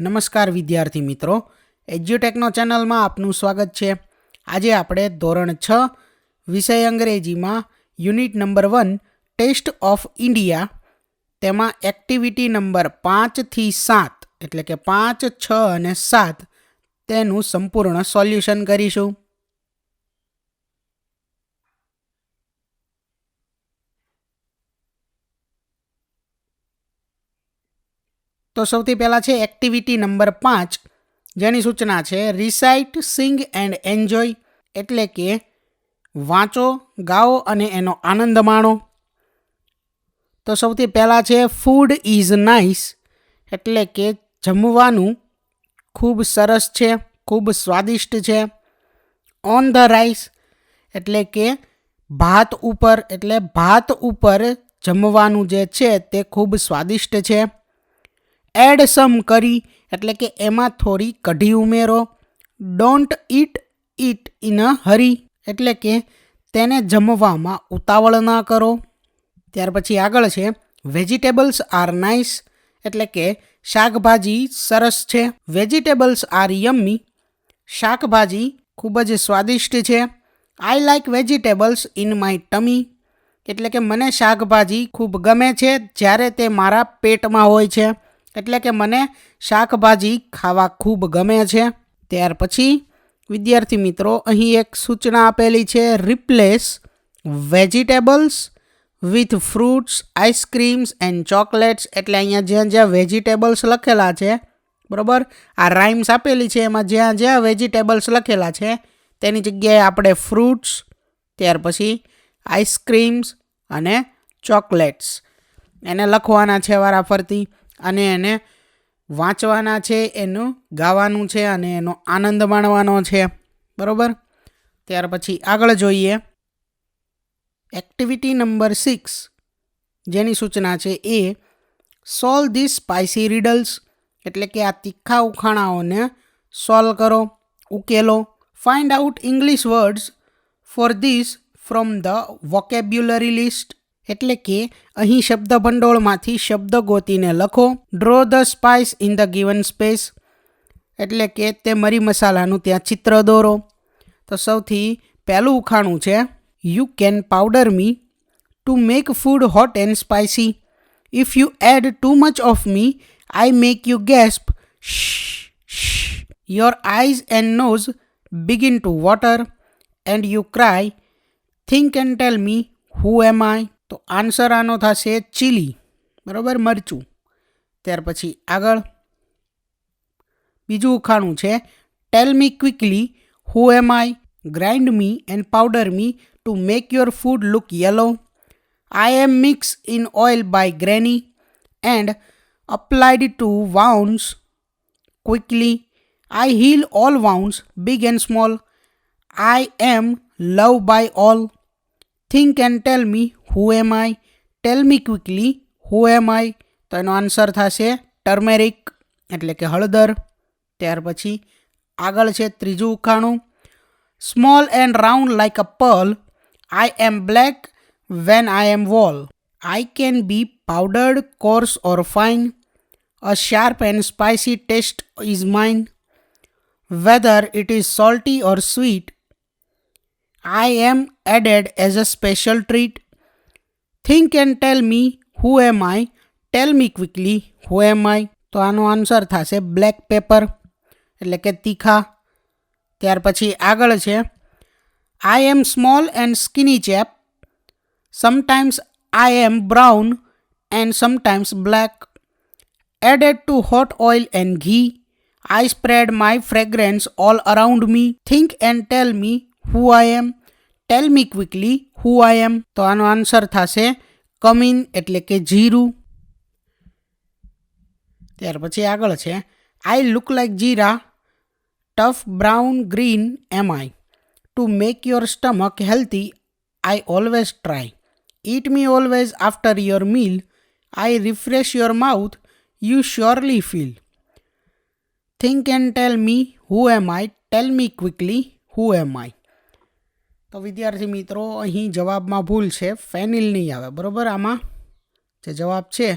નમસ્કાર વિદ્યાર્થી મિત્રો, એજ્યુટેકનો ચેનલમાં આપનું સ્વાગત છે. આજે આપણે ધોરણ 6 વિષય અંગ્રેજીમાં unit number 1 taste of India તેમાં એક્ટિવિટી નંબર 5 થી 7 એટલે કે 5, 6 અને 7 તેનું સંપૂર્ણ સોલ્યુશન કરીશું. તો સૌથી પહેલાં છે એક્ટિવિટી નંબર 5, જેની સૂચના છે રિસાઇટ, સિંગ એન્ડ એન્જોય એટલે કે વાંચો, ગાઓ અને એનો આનંદ માણો. તો સૌથી પહેલાં છે ફૂડ ઇઝ નાઇસ એટલે કે જમવાનું ખૂબ સરસ છે, ખૂબ સ્વાદિષ્ટ છે. ઓન ધ રાઈસ એટલે કે ભાત ઉપર જમવાનું જે છે તે ખૂબ સ્વાદિષ્ટ છે. એડ સમ કરી એટલે કે એમાં થોડી કઢી ઉમેરો. ડોન્ટ ઇટ ઇન અ હરી એટલે કે તેને જમવામાં ઉતાવળ ના કરો. ત્યાર પછી આગળ છે વેજીટેબલ્સ આર નાઇસ એટલે કે શાકભાજી સરસ છે. વેજીટેબલ્સ આર યમ્મી શાકભાજી ખૂબ જ સ્વાદિષ્ટ છે. I like vegetables in my ટમી એટલે કે મને શાકભાજી ખૂબ ગમે છે જ્યારે તે મારા પેટમાં હોય છે, એટલે કે મને શાકભાજી ખાવા ખૂબ ગમે છે. ત્યાર પછી વિદ્યાર્થી મિત્રો અહીં એક સૂચના આપેલી છે replace vegetables with fruits, ice creams and chocolates એટલે અહીંયા જ્યાં વેજીટેબલ્સ લખેલા છે, બરાબર, આ રાઇમ્સ આપેલી છે એમાં જ્યાં વેજીટેબલ્સ લખેલા છે તેની જગ્યાએ આપણે ફ્રૂટ્સ, ત્યાર પછી આઈસ્ક્રીમ્સ અને ચોકલેટ્સ એને લખવાના છે વારાફરતી, અને એને વાંચવાના છે, એનું ગાવાનું છે અને એનો આનંદ માણવાનો છે, બરાબર. ત્યાર પછી આગળ જોઈએ એક્ટિવિટી નંબર 6, જેની સૂચના છે એ સોલ્વ ધીસ સ્પાઇસી રીડલ્સ એટલે કે આ તીખા ઉખાણાઓને સોલ્વ કરો, ઉકેલો. Find out English words for this from the vocabulary list એટલે કે અહીં શબ્દ ભંડોળમાંથી શબ્દ ગોતીને લખો. Draw the spice in the given space એટલે કે તે મરી મસાલાનું ત્યાં ચિત્ર દોરો. તો સૌથી પહેલું ઉખાણું છે you can powder me to make food hot and spicy. If you add too much of me I make you gasp. Your eyes and nose begin to water and you cry. Think and tell me who am I. તો answer આનો થશે chilli, બરાબર, મરચું. ત્યાર પછી આગળ બીજું ઉખાણું છે tell me quickly who am I. Grind me and powder me to make your food look yellow. I am mix in oil by granny and applied to wounds quickly. I heal all wounds big and small. I am love by all. Think and tell me who am I. Tell me quickly who am I. તો એનો answer થશે turmeric એટલે કે હળદર. ત્યાર પછી આગળ છે ત્રીજું ઉખાણું small and round like a pearl. I am black when I am whole. I can be powdered, coarse or fine. A sharp and spicy taste is mine. Whether it is salty or sweet. I am added as a special treat. Think and tell me who am I. Tell me quickly who am I. તો આનો answer થશે black paper એટલે કે તીખા. ત્યાર પછી આગળ છે I am small and skinny chap. Sometimes I am brown and sometimes black. Added to hot oil and ghee. I spread my fragrance all around me. Think and tell me who I am. Tell me quickly who I am. તો આનો answer થશે કમીન એટલે કે જીરું. ત્યાર પછી આગળ છે I look like jeera. Tough brown green am I. To make your stomach healthy I always try. Eat me always after your meal. I refresh your mouth you surely feel. Think and tell me who am I. Tell me quickly who am I. તો વિદ્યાર્થી મિત્રો અહીં જવાબમાં ભૂલ છે, ફેનિલ નહીં આવે, બરાબર. આમાં જે જવાબ છે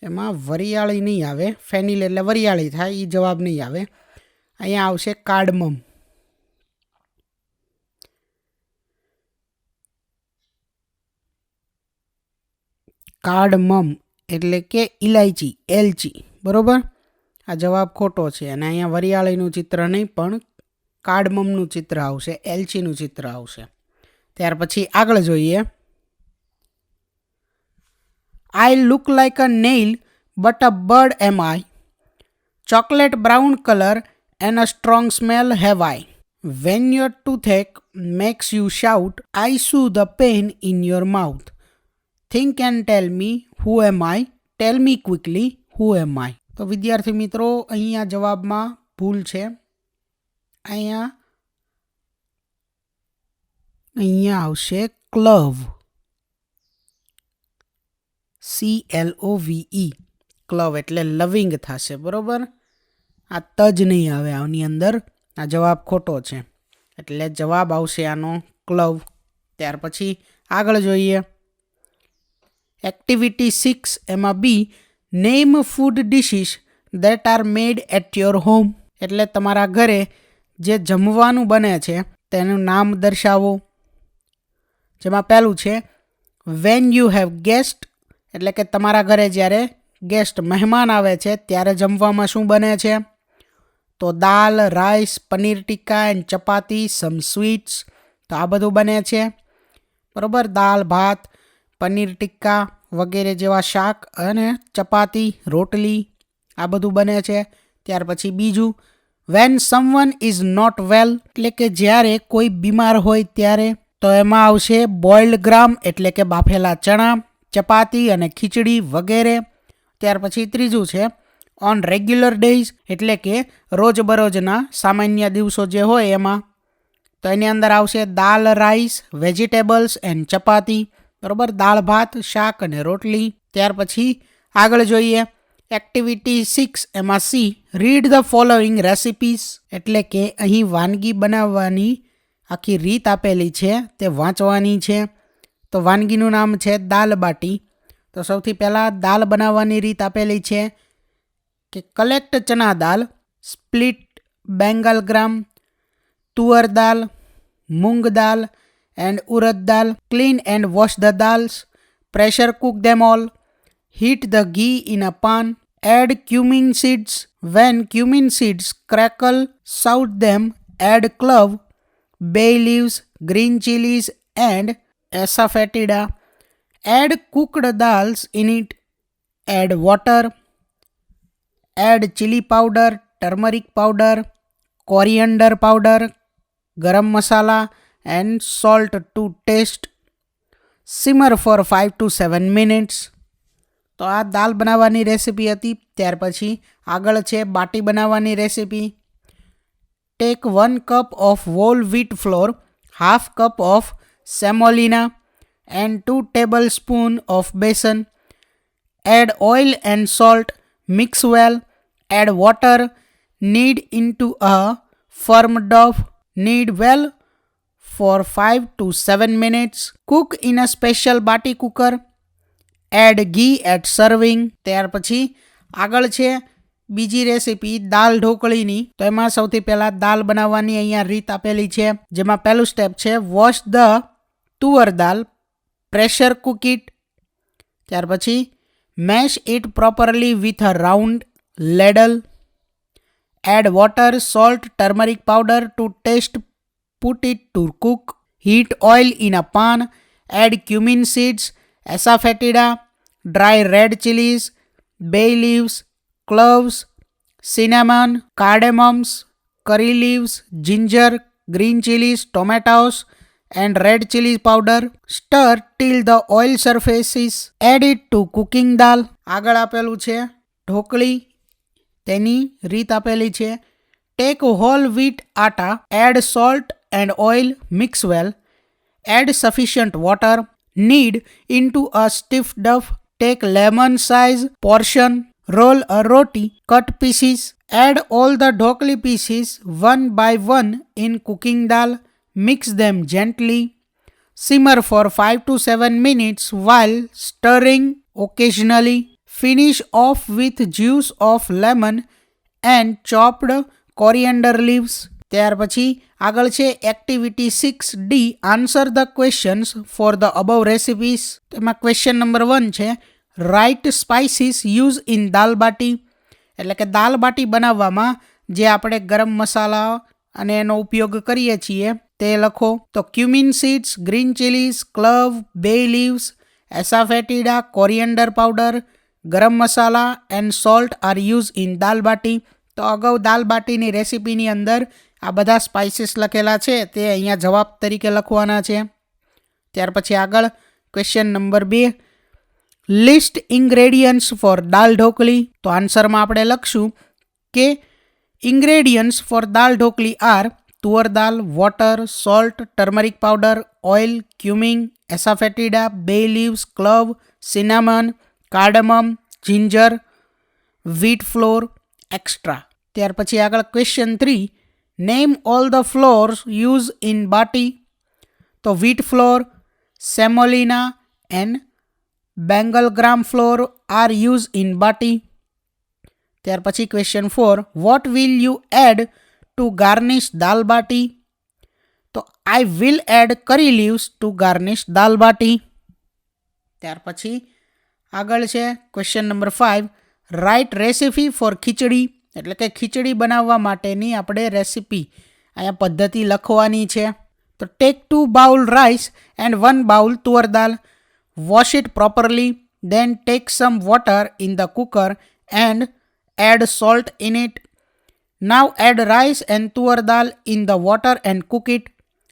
એમાં વરિયાળી નહીં આવે, ફેનિલ એટલે વરિયાળી થાય, એ જવાબ નહીં આવે. અહીંયા આવશે કાર્ડમમ. કાર્ડમમ એટલે કે ઇલાયચી, એલચી. બરોબર, આ જવાબ ખોટો છે. અને અહીંયા વરિયાળીનું ચિત્ર નહીં પણ કાર્ડમમનું ચિત્ર આવશે, એલચીનું ચિત્ર આવશે. ત્યાર પછી આગળ જોઈએ. I look like a nail but a bird am I. Chocolate brown colour and a strong smell have I. When your toothache makes you shout, I soothe the pain in your mouth. Think and tell me who am I? Tell me quickly who am I? તો વિદ્યાર્થી મિત્રો, અહીંયા જવાબમાં ભૂલ છે. અહીંયા આવશે ક્લવ, CLOVE. ક્લવ એટલે લવિંગ થશે. બરોબર, આ તજ નહીં આવે આની અંદર. આ જવાબ ખોટો છે, એટલે જવાબ આવશે આનો ક્લવ. ત્યાર પછી આગળ જોઈએ. એક્ટિવિટી 6 એમાં B, name food dishes that are made at your home. એટલે તમારા ઘરે જે જમવાનું બને છે તેનું નામ દર્શાવો. જેમાં પહેલું છે વેન યુ હેવ ગેસ્ટ, એટલે કે તમારા ઘરે જ્યારે ગેસ્ટ મહેમાન આવે છે ત્યારે જમવામાં શું બને છે? તો dal, rice, paneer tikka and chapati, some sweets. તો આ બધું બને છે. બરાબર, દાલ, ભાત, પનીર ટિક્કા વગેરે જેવા શાક અને ચપાતી, રોટલી, આ બધું બને છે. ત્યાર પછી બીજું, when someone is not well, એટલે કે જ્યારે કોઈ બીમાર હોય ત્યારે. તો એમાં આવશે બોઇલ્ડ ગ્રામ એટલે કે બાફેલા ચણા, ચપાતી અને ખીચડી વગેરે. ત્યાર પછી ત્રીજું છે ઓન રેગ્યુલર ડેઝ, એટલે કે રોજબરોજના સામાન્ય દિવસો જે હોય એમાં. તો એની અંદર આવશે દાલ, રાઈસ, વેજીટેબલ્સ એન્ડ ચપાતી. બરાબર, દાળ, ભાત, શાક અને રોટલી. ત્યાર પછી આગળ જોઈએ. એક્ટિવિટી 6 એમાં C, read the following recipes, એટલે કે અહીં વાનગી બનાવવાની આખી રીત આપેલી છે તે વાંચવાની છે. તો વાનગીનું નામ છે દાલ બાટી. તો સૌથી પહેલાં દાલ બનાવવાની રીત આપેલી છે કે collect chana dal, split Bengal gram, toor dal, moong dal and urad dal. Clean and wash the dals, pressure cook them all, heat the ghee in a pan, add cumin seeds. When cumin seeds crackle, saute them, add clove, bay leaves, green chilies and asafoetida. Add cooked dals in it, add water, add chili powder, turmeric powder, coriander powder, garam masala and salt to taste. Simmer for 5 to 7 minutes. તો આ દાલ બનાવવાની recipe હતી. ત્યાર પછી આગળ છે બાટી બનાવવાની recipe. Take 1 cup of whole wheat flour, half cup of semolina and 2 tablespoon of besan. Add oil and salt, mix well, add water, knead into a firm dough, knead well for 5 to 7 minutes. Cook in a special baati cooker. Add ghee at serving. ત્યાર પછી આગળ છે બીજી recipe દાલ ઢોકળીની. તો એમાં સૌથી પહેલાં દાલ બનાવવાની અહીંયા રીત આપેલી છે. જેમાં પહેલું સ્ટેપ છે wash the toor dal, pressure cook it. ત્યાર પછી mash it properly with a round ladle. Add water, salt, turmeric powder to taste, put it to cook. Heat oil in a pan, add cumin seeds, asafoetida, dry red chilies, bay leaves, cloves, cinnamon, cardamoms, curry leaves, ginger, green chilies, tomatoes and red chili powder. Stir till the oil surfaces. Add it to cooking dal. આગળ આપેલું છે ઢોકળી, તેની રીત આપેલી છે. Take whole wheat atta, add salt and oil, mix well, add sufficient water, knead into a stiff dough. Take lemon size portion, roll a roti, cut pieces, add all the dhokli pieces one by one in cooking dal, mix them gently. Simmer for 5 to 7 minutes while stirring occasionally. Finish off with juice of lemon and chopped coriander leaves. ત્યાર પછી આગળ છે activity 6D, answer the questions for the above recipes. તેમાં question number 1 છે write spices use in dal baati. એટલે કે દાલ બાટી બનાવવામાં જે આપણે ગરમ મસાલા અને એનો ઉપયોગ કરીએ છીએ તે લખો. તો cumin seeds, green chillies, clove, bay leaves, asafoetida, coriander powder, garam masala and salt are use in dal baati. તો અગાઉ દાલ બાટીની રેસીપીની અંદર આ બધા સ્પાઇસીસ લખેલા છે તે અહીંયા જવાબ તરીકે લખવાના છે. ત્યાર પછી આગળ question number 2, list ingredients for dal dhokli. તો આન્સરમાં આપણે લખશું કે ingredients for dal dhokli are toor dal, water, salt, turmeric powder, oil, cumin, asafoetida, bay leaves, clove, cinnamon, cardamom, ginger, wheat flour, extra. ત્યાર પછી આગળ question 3, name all the flours use in baati. તો wheat flour, semolina and Bengal gram flour are use in baati. ત્યાર પછી question 4, what will you add to garnish dal baati. તો I will add curry leaves to garnish dal baati. ત્યાર પછી આગળ છે question number 5, write recipe for khichdi. એટલે કે ખીચડી બનાવવા માટેની આપણે રેસિપી અહીંયા પદ્ધતિ લખવાની છે. તો take 2 bowl rice and 1 bowl toor dal, wash it properly, then take some water in the cooker and add salt in it. Now add rice and tuar dal in the water and cook it.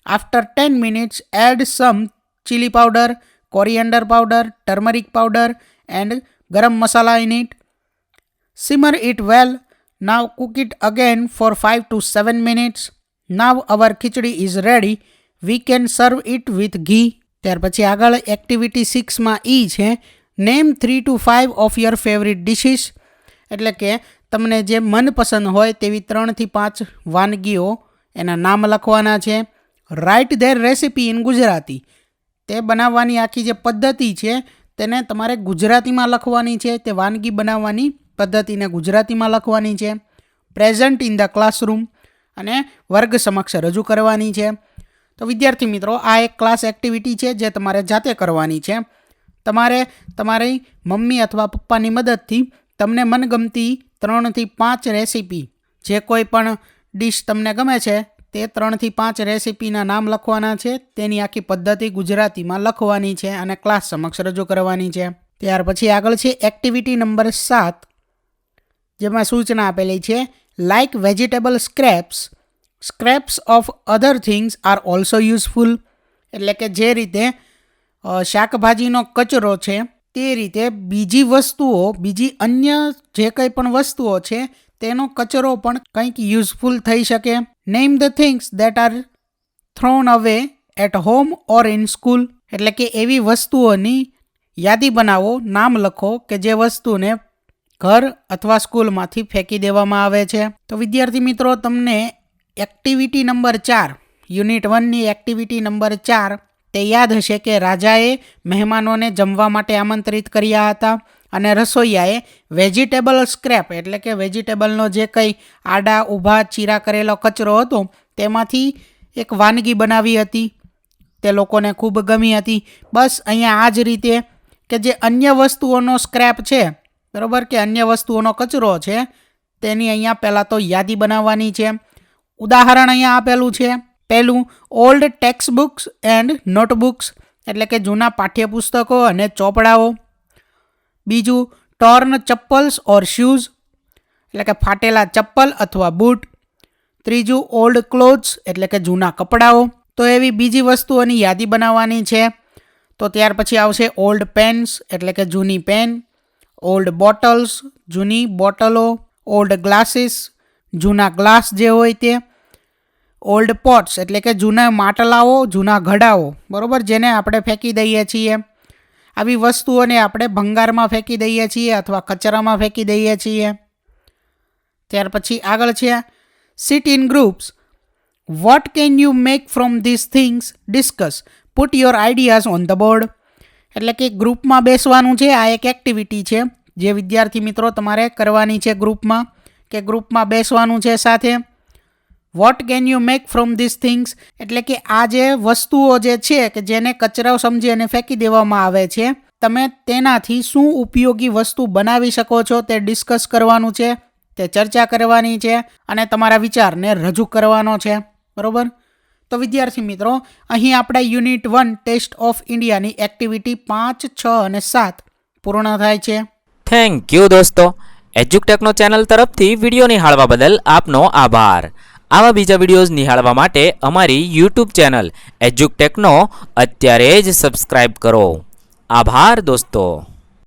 After 10 minutes, add some chili powder, coriander powder, turmeric powder and garam masala in it. Simmer it well. Now cook it again for 5 to 7 minutes. Now our khichdi is ready. We can serve it with ghee. ત્યાર પછી આગળ activity 6માં E છે name 3 to 5 of your favourite dishes. એટલે કે તમને જે મનપસંદ હોય તેવી 3 થી 5 વાનગીઓ એના નામ લખવાના છે. Write their recipe in Gujarati. તે બનાવવાની આખી જે પદ્ધતિ છે તેને તમારે ગુજરાતીમાં લખવાની છે. તે વાનગી બનાવવાની પદ્ધતિને ગુજરાતીમાં લખવાની છે. પ્રેઝન્ટ ઇન ધ ક્લાસરૂમ અને વર્ગ સમક્ષ રજૂ કરવાની છે. તો વિદ્યાર્થી મિત્રો, આ એક ક્લાસ એક્ટિવિટી છે જે તમારે જાતે કરવાની છે. તમારે તમારી મમ્મી અથવા પપ્પાની મદદથી તમને મનગમતી 3 થી 5 રેસીપી, જે કોઈ પણ ડિશ તમને ગમે છે તે 3 થી 5 રેસીપીના નામ લખવાના છે. તેની આખી પદ્ધતિ ગુજરાતીમાં લખવાની છે અને ક્લાસ સમક્ષ રજૂ કરવાની છે. ત્યાર પછી આગળ છે એક્ટિવિટી નંબર 7, જેમાં સૂચના આપેલી છે like vegetable scraps of other things are also useful. એટલે કે જે રીતે શાકભાજીનો કચરો છે તે રીતે બીજી વસ્તુઓ, બીજી અન્ય જે કંઈ પણ વસ્તુઓ છે તેનો કચરો પણ કંઈક યુઝફુલ થઈ શકે. Name the things that are thrown away at home or in school. એટલે કે એવી વસ્તુઓની યાદી બનાવો, નામ લખો કે જે વસ્તુને ઘર અથવા સ્કૂલમાંથી ફેંકી દેવામાં આવે છે. તો વિદ્યાર્થી મિત્રો, તમને એક્ટિવિટી નંબર 4, યુનિટ 1ની એક્ટિવિટી નંબર 4 તે યાદ હશે કે રાજાએ મહેમાનોને જમવા માટે આમંત્રિત કર્યા હતા અને રસોઈયાએ વેજીટેબલ સ્ક્રેપ એટલે કે વેજીટેબલનો જે કંઈ આડા ઊભા ચીરા કરેલો કચરો હતો તેમાંથી એક વાનગી બનાવી હતી. તે લોકોને ખૂબ ગમી હતી. બસ અહીંયા આ જ રીતે કે જે અન્ય વસ્તુઓનો સ્ક્રેપ છે, બરાબર, કે અન્ય વસ્તુઓનો કચરો છે તેની અહીંયા પહેલાં તો યાદી બનાવવાની છે. ઉદાહરણ અહીંયા આપેલું છે. પહેલું, old text books and notebooks એટલે કે જૂના પાઠ્યપુસ્તકો અને ચોપડાઓ. બીજું, ટોર્ન ચપ્પલ્સ ઓર શૂઝ એટલે કે ફાટેલા ચપ્પલ અથવા બૂટ. ત્રીજું, ઓલ્ડ ક્લોથ્સ એટલે કે જૂના કપડાઓ. તો એવી બીજી વસ્તુઓની યાદી બનાવવાની છે. તો ત્યાર પછી આવશે ઓલ્ડ પેન્સ એટલે કે જૂની પેન, ઓલ્ડ બોટલ્સ જૂની બોટલો, ઓલ્ડ ગ્લાસીસ જૂના ગ્લાસ જે હોય તે, ઓલ્ડ પોટ્સ એટલે કે જૂના માટલાઓ, જૂના ઘડાઓ, બરાબર, જેને આપણે ફેંકી દઈએ છીએ. આવી વસ્તુઓને આપણે ભંગારમાં ફેંકી દઈએ છીએ અથવા કચરામાં ફેંકી દઈએ છીએ. ત્યાર પછી આગળ છે seat in groups. What can you make from this things? Discuss. Put your ideas on the board. એટલે કે ગ્રુપમાં બેસવાનું છે. આ એક એક્ટિવિટી છે. જે વિદ્યાર્થી મિત્રો તમારે કરવાની છે ગ્રુપમાં કે ગ્રુપમાં બેસવાનું છે સાથે. What can you make from this things એટલે કે આ જે વસ્તુઓ જે છે કે જેને કચરો સમજી અને ફેંકી દેવામાં આવે છે, તમે તેનાથી શું ઉપયોગી વસ્તુ બનાવી શકો છો તે ડિસ્કસ કરવાનું છે, તે ચર્ચા કરવાની છે અને તમારા વિચારને રજૂ કરવાનો છે. બરોબર? તો વિદ્યાર્થી મિત્રો, અહીં આપણા યુનિટ 1 ટેસ્ટ ઓફ ઇન્ડિયાની એક્ટિવિટી 5, 6 અને 7 પૂર્ણ થાય છે. થેન્ક યુ દોસ્તો. એજ્યુકટેકનો ચેનલ તરફથી વિડીયો નિહાળવા બદલ આપનો આભાર. આવા બીજા વિડીયોઝ નિહાળવા માટે અમારી યુટ્યુબ ચેનલ એજ્યુકટેકનો અત્યારે જ સબસ્ક્રાઇબ કરો. આભાર દોસ્તો.